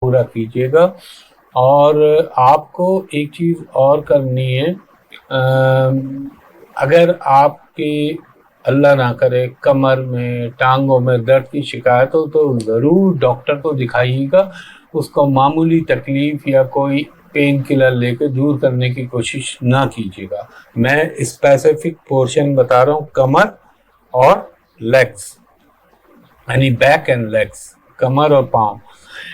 پورا کیجیے گا. اور آپ کو ایک چیز اور کرنی ہے، اگر آپ کی اللہ نہ کرے کمر میں ٹانگوں میں درد کی شکایت ہو تو ضرور ڈاکٹر کو دکھائیے گا. اس کو معمولی تکلیف یا کوئی پین کلر لے کے دور کرنے کی کوشش نہ کیجیے گا. میں اسپیسیفک پورشن بتا رہا ہوں، کمر اور لیگز، یعنی بیک اینڈ لیگز، کمر اور پاؤں.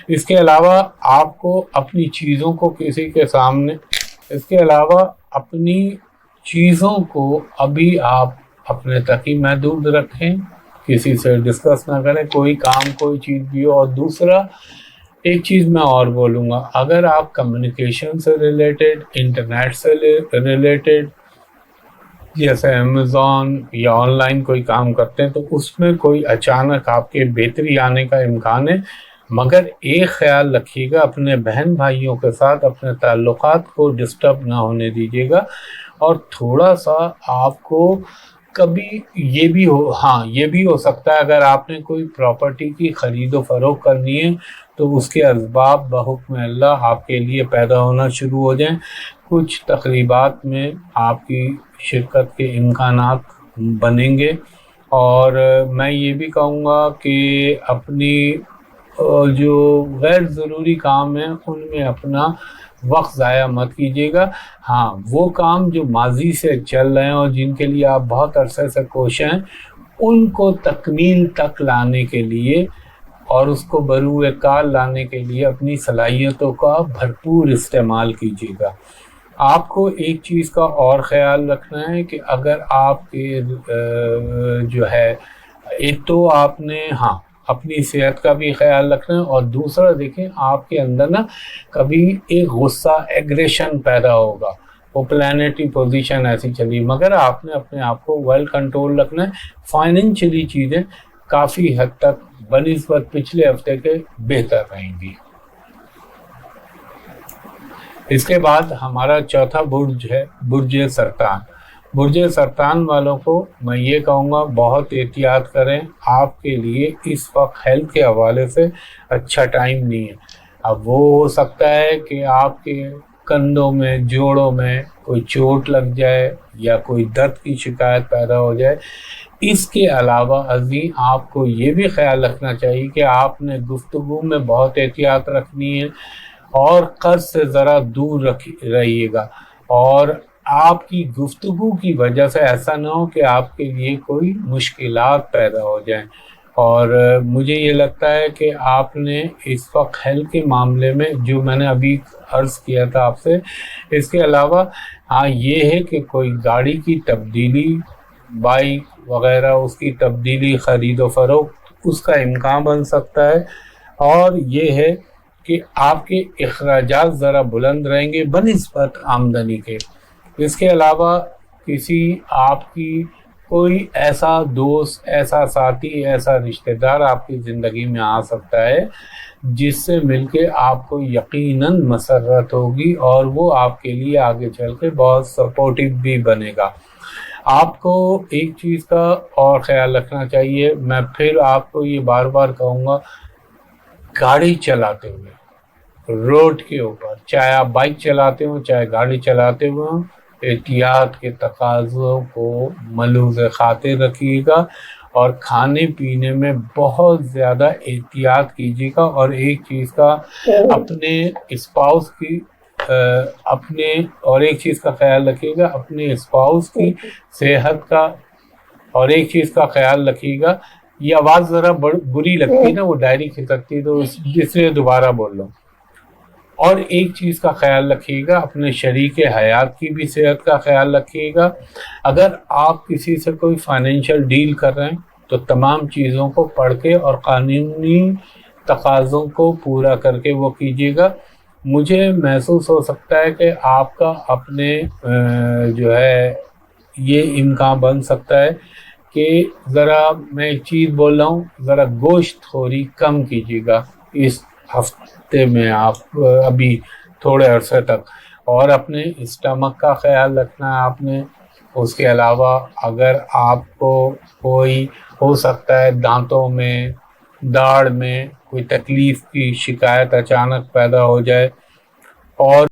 اس کے علاوہ آپ کو اپنی چیزوں کو کسی کے سامنے، اس کے علاوہ اپنی چیزوں کو ابھی آپ اپنے تک ہی محدود رکھیں، کسی سے ڈسکس نہ کریں کوئی کام کوئی چیز بھی ہو. اور دوسرا ایک چیز میں اور بولوں گا، اگر آپ کمیونیکیشن سے ریلیٹڈ، انٹرنیٹ سے ریلیٹڈ، جیسے امیزون یا آن لائن کوئی کام کرتے ہیں تو اس میں کوئی اچانک آپ کے بہتری آنے کا امکان ہے. مگر ایک خیال رکھیے گا، اپنے بہن بھائیوں کے ساتھ اپنے تعلقات کو ڈسٹرب نہ ہونے دیجیے گا. اور تھوڑا سا آپ کو کبھی یہ بھی ہو سکتا ہے اگر آپ نے کوئی پراپرٹی کی خرید و فروخت کرنی ہے تو اس کے اسباب بحکم اللہ آپ کے لیے پیدا ہونا شروع ہو جائیں. کچھ تقریبات میں آپ کی شرکت کے امکانات بنیں گے. اور میں یہ بھی کہوں گا کہ اپنی جو غیر ضروری کام ہیں ان میں اپنا وقت ضائع مت کیجیے گا. ہاں، وہ کام جو ماضی سے چل رہے ہیں اور جن کے لیے آپ بہت عرصے سے کوشاں ہیں، ان کو تکمیل تک لانے کے لیے اور اس کو بروئے کار لانے کے لیے اپنی صلاحیتوں کا بھرپور استعمال کیجیے گا. آپ کو ایک چیز کا اور خیال رکھنا ہے کہ اگر آپ کے جو ہے، ایک تو آپ نے اپنی صحت کا بھی خیال رکھنا ہے، اور دوسرا دیکھیں آپ کے اندر نا کبھی ایک غصہ، ایگریشن پیدا ہوگا. وہ پلانیٹری پوزیشن ایسی چلی، مگر آپ نے اپنے آپ کو ویل کنٹرول رکھنا ہے. فائنینشلی چیزیں کافی حد تک بنسبت پچھلے ہفتے کے بہتر رہیں گی. اس کے بعد ہمارا چوتھا برج ہے برج سرطان. برج سرطان والوں کو میں یہ کہوں گا بہت احتیاط کریں. آپ کے لیے اس وقت ہیلتھ کے حوالے سے اچھا ٹائم نہیں ہے. اب وہ ہو سکتا ہے کہ آپ کے کندھوں میں، جوڑوں میں کوئی چوٹ لگ جائے یا کوئی درد کی شکایت پیدا ہو جائے. اس کے علاوہ عزیز آپ کو یہ بھی خیال رکھنا چاہیے کہ آپ نے گفتگو میں بہت احتیاط رکھنی ہے اور قرض سے ذرا دور رہیے گا. اور آپ کی گفتگو کی وجہ سے ایسا نہ ہو کہ آپ کے لیے کوئی مشکلات پیدا ہو جائیں. اور مجھے یہ لگتا ہے کہ آپ نے اس وقت ہیلتھ کے معاملے میں جو میں نے ابھی عرض کیا تھا آپ سے، اس کے علاوہ یہ ہے کہ کوئی گاڑی کی تبدیلی، بائک وغیرہ اس کی تبدیلی، خرید و فروخت، اس کا امکان بن سکتا ہے. اور یہ ہے کہ آپ کے اخراجات ذرا بلند رہیں گے بنسبت آمدنی کے. اس کے علاوہ کسی آپ کی کوئی ایسا دوست، ایسا ساتھی، ایسا رشتہ دار آپ کی زندگی میں آ سکتا ہے جس سے مل کے آپ کو یقیناً مسرت ہوگی اور وہ آپ کے لیے آگے چل کے بہت سپورٹیو بھی بنے گا. آپ کو ایک چیز کا اور خیال رکھنا چاہیے، میں پھر آپ کو یہ بار بار کہوں گا، گاڑی چلاتے ہوئے روڈ کے اوپر، چاہے آپ بائک چلاتے ہوں چاہے گاڑی چلاتے ہوئے ہوں، احتیاط کے تقاضوں کو ملحوظ خاطر رکھیے گا اور کھانے پینے میں بہت زیادہ احتیاط کیجیے گا. اور ایک چیز کا اپنے اسپاؤس کی اور ایک چیز کا خیال رکھیے گا، اپنے اسپاؤس کی صحت کا. اور ایک چیز کا خیال رکھیے گا، یہ آواز ذرا بری لگتی ہے نا، وہ ڈائری کھسکتی ہے تو اس لیے دوبارہ بول رہا ہوں. اور ایک چیز کا خیال رکھیے گا، اپنے شریک حیات کی بھی صحت کا خیال رکھیے گا. اگر آپ کسی سے کوئی فائنینشیل ڈیل کر رہے ہیں تو تمام چیزوں کو پڑھ کے اور قانونی تقاضوں کو پورا کر کے وہ کیجیے گا. مجھے محسوس ہو سکتا ہے کہ آپ کا اپنے جو ہے یہ امکان بن سکتا ہے کہ ذرا میں ایک چیز بول رہا ہوں، ذرا گوشت خوری کم کیجیے گا اس ہفتے میں، آپ ابھی تھوڑے عرصے تک. اور اپنے اسٹمک کا خیال رکھنا ہے آپ نے. اس کے علاوہ اگر آپ کو کوئی ہو سکتا ہے دانتوں میں، داڑھ میں کوئی تکلیف کی شکایت اچانک پیدا ہو جائے. اور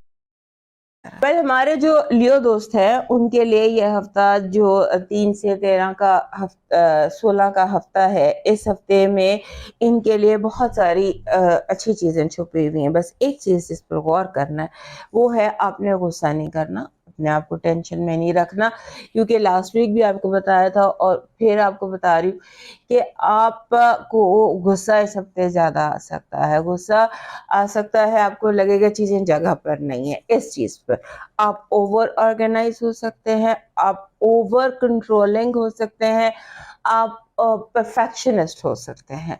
ہمارے جو لیو دوست ہیں ان کے لیے یہ ہفتہ جو 3 سے 13 کا 16 کا ہفتہ ہے، اس ہفتے میں ان کے لیے بہت ساری اچھی چیزیں چھپی ہوئی ہیں. بس ایک چیز جس پر غور کرنا ہے وہ ہے آپ نے غصہ نہیں کرنا، اپنے آپ کو ٹینشن میں نہیں رکھنا، کیونکہ لاسٹ ویک بھی آپ کو بتایا تھا اور پھر آپ کو بتا رہی ہوں کہ آپ کو غصہ اس ہفتے زیادہ آ سکتا ہے. غصہ آ سکتا ہے، آپ کو لگے گا چیزیں جگہ پر نہیں ہے. اس چیز پر آپ اوور آرگنائز ہو سکتے ہیں، آپ اوور کنٹرولنگ ہو سکتے ہیں، آپ پرفیکشنسٹ ہو سکتے ہیں.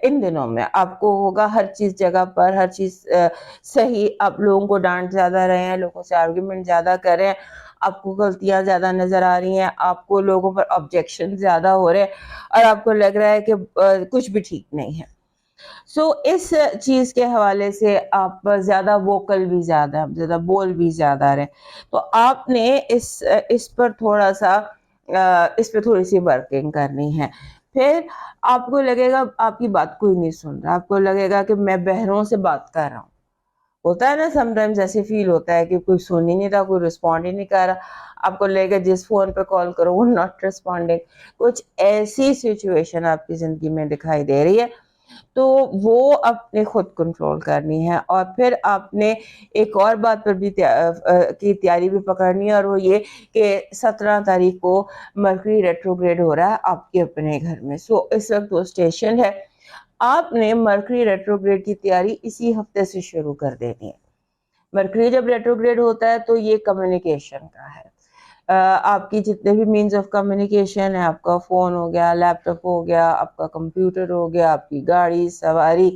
ان دنوں میں آپ کو ہوگا ہر چیز جگہ پر، ہر چیز صحیح. آپ لوگوں کو ڈانٹ زیادہ رہے ہیں، لوگوں سے آرگیومنٹ زیادہ کر رہے ہیں، آپ کو غلطیاں زیادہ نظر آ رہی ہیں، آپ کو لوگوں پر آبجیکشن زیادہ ہو رہے ہیں اور آپ کو لگ رہا ہے کہ کچھ بھی ٹھیک نہیں ہے. اس چیز کے حوالے سے آپ زیادہ ووکل بھی زیادہ بول بھی زیادہ رہے. تو آپ نے اس پر تھوڑا سا اس پہ تھوڑی سی ورکنگ کرنی ہے. پھر آپ کو لگے گا آپ کی بات کوئی نہیں سن رہا، آپ کو لگے گا کہ میں بہروں سے بات کر رہا ہوں. ہوتا ہے نا سم ٹائمز ایسے فیل ہوتا ہے کہ کوئی سن ہی نہیں رہا، کوئی رسپونڈ ہی نہیں کر رہا. آپ کو لگے گا جس فون پہ کال کرو وہ ناٹ رسپونڈنگ. کچھ ایسی سچویشن آپ کی زندگی میں دکھائی دے رہی ہے، تو وہ اپنے خود کنٹرول کرنی ہے. اور پھر آپ نے ایک اور بات پر بھی کی تیاری بھی پکڑنی ہے، اور وہ یہ کہ 17 تاریخ کو مرکری ریٹروگریڈ ہو رہا ہے آپ کے اپنے گھر میں. اس وقت وہ اسٹیشن ہے. آپ نے مرکری ریٹروگریڈ کی تیاری اسی ہفتے سے شروع کر دینی ہے. مرکری جب ریٹروگریڈ ہوتا ہے تو یہ کمیونیکیشن کا ہے. آپ کی جتنے بھی مینز آف کمیونیکیشن ہے، آپ کا فون ہو گیا، لیپ ٹاپ ہو گیا، آپ کا کمپیوٹر ہو گیا، آپ کی گاڑی سواری،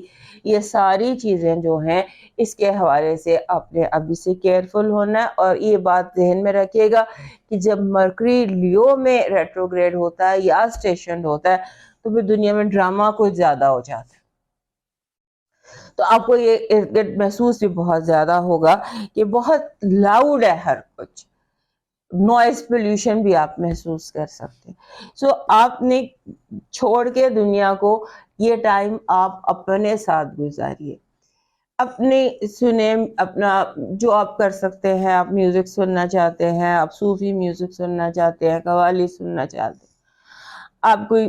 یہ ساری چیزیں جو ہیں اس کے حوالے سے آپ نے ابھی سے کیئرفل ہونا ہے. اور یہ بات ذہن میں رکھیے گا کہ جب مرکری لیو میں ریٹروگریڈ ہوتا ہے یا اسٹیشن ہوتا ہے تو پھر دنیا میں ڈرامہ کچھ زیادہ ہو جاتا ہے. تو آپ کو یہ محسوس بھی بہت زیادہ ہوگا کہ بہت لاؤڈ ہے ہر کچھ. نوائز پولیوشن بھی آپ محسوس کر سکتے ہیں. آپ نے چھوڑ کے دنیا کو یہ ٹائم آپ اپنے ساتھ گزاریے، اپنے سنیں. اپنا جو آپ کر سکتے ہیں، آپ میوزک سننا چاہتے ہیں، آپ صوفی میوزک سننا چاہتے ہیں، قوالی سننا چاہتے ہیں، آپ کوئی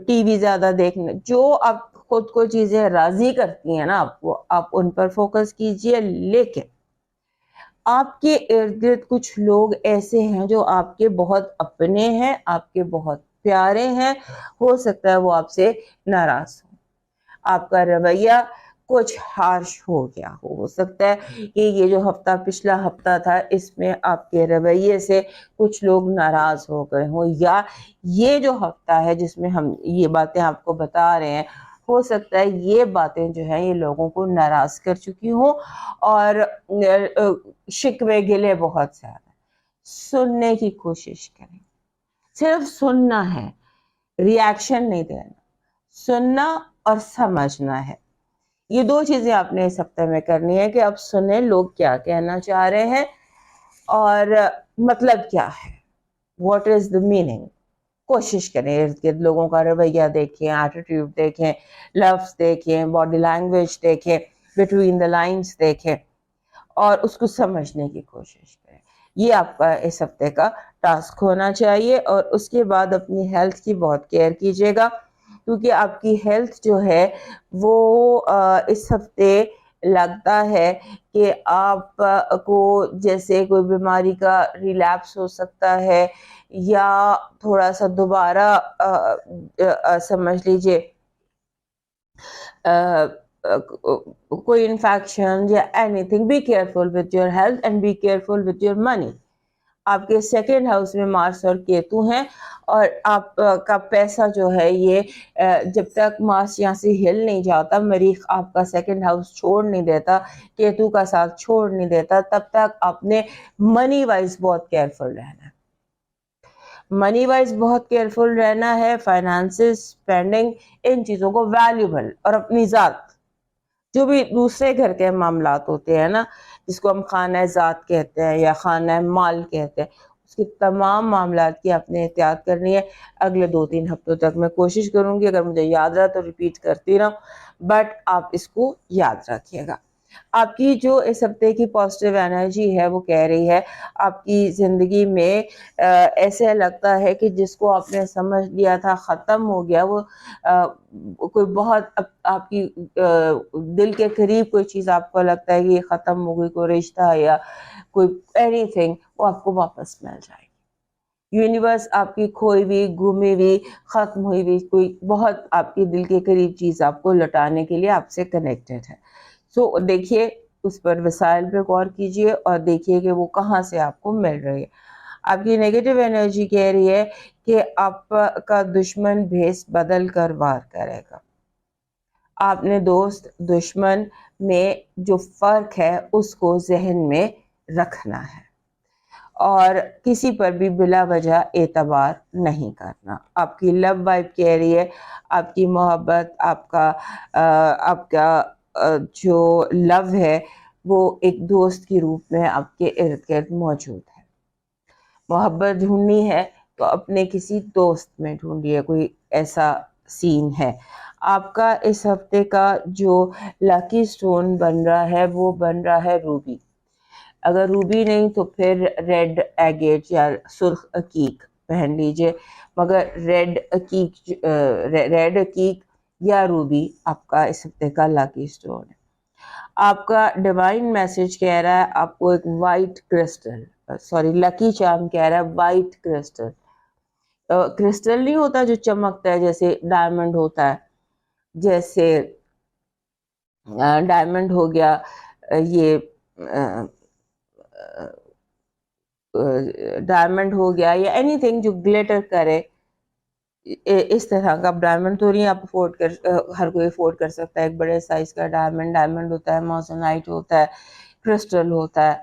ٹی وی زیادہ دیکھنا، جو آپ خود کو چیزیں راضی کرتی ہیں نا آپ ان پر فوکس کیجئے. لیکن آپ کے ارد گرد کچھ لوگ ایسے ہیں جو آپ کے بہت اپنے ہیں، آپ کے بہت پیارے ہیں. ہو سکتا ہے وہ آپ سے ناراض ہوں، آپ کا رویہ کچھ ہارش ہو گیا. ہو سکتا ہے کہ یہ جو ہفتہ پچھلا ہفتہ تھا اس میں آپ کے رویے سے کچھ لوگ ناراض ہو گئے ہوں، یا یہ جو ہفتہ ہے جس میں ہم یہ باتیں آپ کو بتا رہے ہیں، ہو سکتا ہے یہ باتیں جو ہیں یہ لوگوں کو ناراض کر چکی ہوں. اور شکوے گلے بہت زیادہ. سننے کی کوشش کریں، صرف سننا ہے، ری ایکشن نہیں دینا. سننا اور سمجھنا ہے. یہ 2 چیزیں آپ نے اس ہفتے میں کرنی ہے کہ آپ سنیں لوگ کیا کہنا چاہ رہے ہیں اور مطلب کیا ہے، واٹ از دا میننگ. کوشش کریں ارد گرد لوگوں کا رویہ دیکھیں، ایٹیٹیوڈ دیکھیں، لفظ دیکھیں، باڈی لینگویج دیکھیں، بٹوین دا لائنز دیکھیں اور اس کو سمجھنے کی کوشش کریں. یہ آپ کا اس ہفتے کا ٹاسک ہونا چاہیے. اور اس کے بعد اپنی ہیلتھ کی بہت کیئر کیجیے گا، کیونکہ آپ کی ہیلتھ جو ہے وہ اس ہفتے لگتا ہے کہ آپ کو جیسے کوئی بیماری کا ریلیپس ہو سکتا ہے، یا تھوڑا سا دوبارہ سمجھ لیجیے کوئی انفیکشن یا anything. Be careful with your health and be careful with your money. آپ کے 2nd ہاؤس میں مارس اور کیتو ہیں، اور آپ کا پیسہ جو ہے یہ جب تک مارس یہاں سے ہل نہیں جاتا، مریخ آپ کا 2nd ہاؤس چھوڑ نہیں دیتا، کیتو کا ساتھ چھوڑ نہیں دیتا، تب تک آپ نے منی وائز بہت کیئرفل رہنا ہے. منی وائز بہت کیئرفل رہنا ہے. فائنانسز، اسپینڈنگ، ان چیزوں کو ویلیوبل، اور اپنی ذات جو بھی دوسرے گھر کے معاملات ہوتے ہیں نا، جس کو ہم خانہ ذات کہتے ہیں یا خانہ مال کہتے ہیں، اس کے تمام معاملات کی آپ نے احتیاط کرنی ہے. اگلے 2-3 ہفتوں تک میں کوشش کروں گی، اگر مجھے یاد رہا تو ریپیٹ کرتی رہوں، بٹ آپ اس کو یاد رکھیے گا. آپ کی جو اس ہفتے کی پازیٹیو انرجی ہے وہ کہہ رہی ہے آپ کی زندگی میں ایسے لگتا ہے کہ جس کو آپ نے سمجھ لیا تھا ختم ہو گیا، وہ کوئی بہت آپ کی دل کے قریب کوئی چیز آپ کو لگتا ہے کہ یہ ختم ہو گئی، کوئی رشتہ یا کوئی اینی تھنگ، وہ آپ کو واپس مل جائے گی. یونیورس آپ کی کھوئی ہوئی، گمی ہوئی، ختم ہوئی ہوئی کوئی بہت آپ کے دل کے قریب چیز آپ کو لوٹانے کے لیے آپ سے کنیکٹڈ ہے. سو دیکھیے اس پر وسائل پہ غور کیجئے اور دیکھیے کہ وہ کہاں سے آپ کو مل رہی ہے. آپ کی نیگیٹو انرجی کہہ رہی ہے کہ آپ کا دشمن بھیس بدل کر وار کرے گا. آپ نے دوست دشمن میں جو فرق ہے اس کو ذہن میں رکھنا ہے اور کسی پر بھی بلا وجہ اعتبار نہیں کرنا. آپ کی لو وائب کہہ رہی ہے آپ کی محبت، آپ کا جو لو ہے وہ ایک دوست کے روپ میں آپ کے ارد گرد موجود ہے. محبت ڈھونڈنی ہے تو اپنے کسی دوست میں ڈھونڈیے، کوئی ایسا سین ہے. آپ کا اس ہفتے کا جو لکی سٹون بن رہا ہے وہ بن رہا ہے روبی. اگر روبی نہیں تو پھر ریڈ ایگیٹ یا سرخ عقیق پہن لیجئے، مگر ریڈ عقیق یا روبی آپ کا اس ہفتے کا لکی سٹون ہے. آپ کا ڈیوائن میسج کہہ رہا ہے آپ کو ایک وائٹ کرسٹل، لکی چارم کہہ رہا ہے وائٹ کرسٹل. کرسٹل نہیں ہوتا جو چمکتا ہے جیسے ڈائمنڈ ہوتا ہے، جیسے ڈائمنڈ ہو گیا، یہ ڈائمنڈ ہو گیا یا اینی تھنگ جو گلیٹر کرے، اس طرح کا ڈائمنڈ تو نہیں آپ ہر کوئی افورڈ کر سکتا ہے. ایک بڑے سائز کا ڈائمنڈ ہوتا ہے، موزونائٹ ہوتا ہے، کرسٹل ہوتا ہے.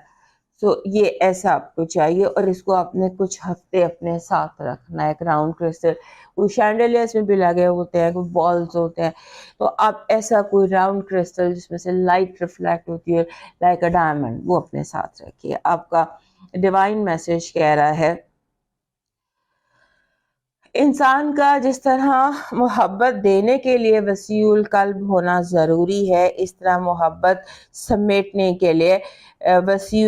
سو یہ ایسا آپ کو چاہیے اور اس کو آپ نے کچھ ہفتے اپنے ساتھ رکھنا ہے. ایک راؤنڈ کرسٹل، کوئی شینڈلیئرس میں بھی لگے ہوتے ہیں، کوئی بالز ہوتے ہیں، تو آپ ایسا کوئی راؤنڈ کرسٹل جس میں سے لائٹ ریفلیکٹ ہوتی ہے لائک اے ڈائمنڈ، وہ اپنے ساتھ رکھیے. آپ کا ڈیوائن میسج کہہ رہا ہے انسان کا جس طرح محبت دینے کے لیے وسیع القلب ہونا ضروری ہے، اس طرح محبت سمیٹنے کے لیے وسیع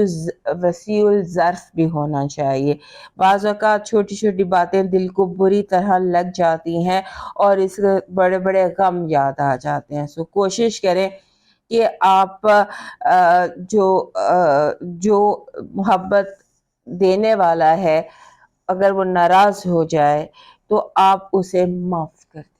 الظرف بھی ہونا چاہیے. بعض اوقات چھوٹی چھوٹی باتیں دل کو بری طرح لگ جاتی ہیں اور اس کے بڑے بڑے غم یاد آ جاتے ہیں. سو کوشش کریں کہ آپ جو محبت دینے والا ہے اگر وہ ناراض ہو جائے تو آپ اسے معاف کر دیں.